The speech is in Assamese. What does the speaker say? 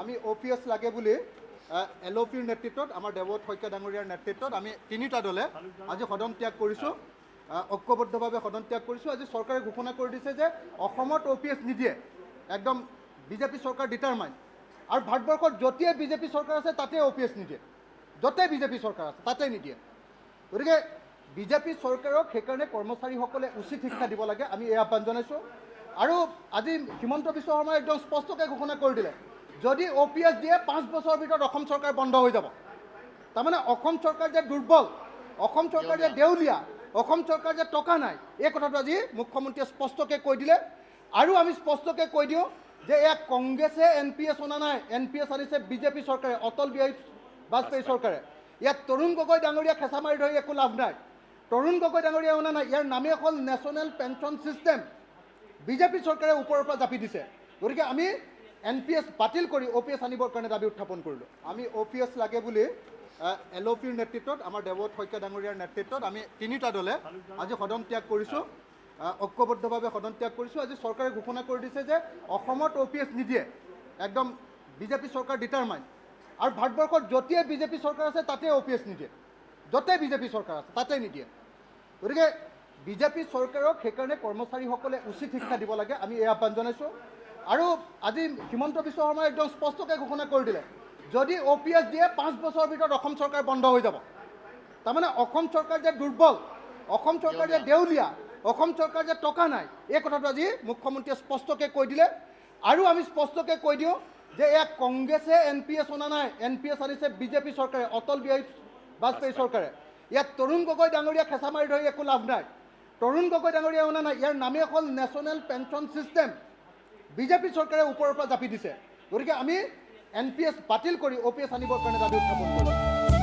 আমি OPS লাগে বুলি LOPৰ নেতৃত্বত আমাৰ দেৱত শইকীয়া ডাঙৰীয়াৰ নেতৃত্বত আমি তিনিটা দলে আজি সদন ত্যাগ কৰিছোঁ ঐক্যবদ্ধভাৱে সদন ত্যাগ কৰিছোঁ আজি চৰকাৰে ঘোষণা কৰি দিছে যে অসমত OPS নিদিয়ে একদম বিজেপি চৰকাৰ ডিটাৰমাইন আৰু ভাৰতবৰ্ষত য'তেই বিজেপি চৰকাৰ আছে তাতে OPS নিদিয়ে য'তেই বিজেপি চৰকাৰ আছে তাতে নিদিয়ে গতিকে বিজেপি চৰকাৰক সেইকাৰণে কৰ্মচাৰীসকলে উচিত শিক্ষা দিব লাগে আমি এই আহ্বান জনাইছোঁ আৰু আজি হিমন্ত বিশ্ব শৰ্মাই একদম স্পষ্টকৈ ঘোষণা কৰি দিলে যদি OPS দিয়ে 5 বছৰৰ ভিতৰত অসম চৰকাৰ বন্ধ হৈ যাব তাৰমানে অসম চৰকাৰ যে দুৰ্বল অসম চৰকাৰ যে দেউলীয়া অসম চৰকাৰ যে টকা নাই এই কথাটো আজি মুখ্যমন্ত্ৰীয়ে স্পষ্টকৈ কৈ দিলে আৰু আমি স্পষ্টকৈ কৈ দিওঁ যে এয়া কংগ্ৰেছে NPS অনা নাই NPS আনিছে বিজেপি চৰকাৰে অটল বিহাৰী বাজপেয়ী চৰকাৰে ইয়াত তৰুণ গগৈ ডাঙৰীয়া খেঁচা মাৰি ধৰি একো লাভ নাই তৰুণ গগৈ ডাঙৰীয়া অনা নাই ইয়াৰ নামেই হ'ল নেশ্যনেল পেঞ্চন ছিষ্টেম বিজেপি চৰকাৰে ওপৰৰ পৰা জাপি দিছে গতিকে আমি NPS বাতিল কৰি OPS আনিবৰ কাৰণে দাবী উত্থাপন কৰিলোঁ আমি OPS লাগে বুলি LOPৰ নেতৃত্বত আমাৰ দেৱত শইকীয়া ডাঙৰীয়াৰ নেতৃত্বত আমি তিনিটা দলে আজি সদন ত্যাগ কৰিছোঁ ঐক্যবদ্ধভাৱে সদন ত্যাগ কৰিছোঁ আজি চৰকাৰে ঘোষণা কৰি দিছে যে অসমত OPS নিদিয়ে একদম বিজেপি চৰকাৰ ডিটাৰমাইন আৰু ভাৰতবৰ্ষত য'তেই বিজেপি চৰকাৰ আছে তাতে OPS নিদিয়ে য'তেই বিজেপি চৰকাৰ আছে তাতে নিদিয়ে গতিকে বিজেপি চৰকাৰক সেইকাৰণে কৰ্মচাৰীসকলে উচিত শিক্ষা দিব লাগে আমি এই আহ্বান জনাইছোঁ আৰু আজি হিমন্ত বিশ্ব শৰ্মাই একদম স্পষ্টকৈ ঘোষণা কৰি দিলে যদি OPS দিয়ে 5 বছৰৰ ভিতৰত অসম চৰকাৰ বন্ধ হৈ যাব তাৰমানে অসম চৰকাৰ যে দুৰ্বল অসম চৰকাৰ যে দেউলীয়া অসম চৰকাৰ যে টকা নাই এই কথাটো আজি মুখ্যমন্ত্ৰীয়ে স্পষ্টকৈ কৈ দিলে আৰু আমি স্পষ্টকৈ কৈ দিওঁ যে এয়া কংগ্ৰেছে NPS অনা নাই NPS আনিছে বিজেপি চৰকাৰে অটল বিহাৰী বাজপেয়ী চৰকাৰে ইয়াত তৰুণ গগৈ ডাঙৰীয়া খেঁচা মাৰি ধৰি একো লাভ নাই তৰুণ গগৈ ডাঙৰীয়া অনা নাই ইয়াৰ নামেই হ'ল নেশ্যনেল পেঞ্চন ছিষ্টেম বিজেপি চৰকাৰে ওপৰৰ পৰা জাপি দিছে গতিকে আমি NPS বাতিল কৰি OPS আনিবৰ কাৰণে দাবী উত্থাপন কৰিলোঁ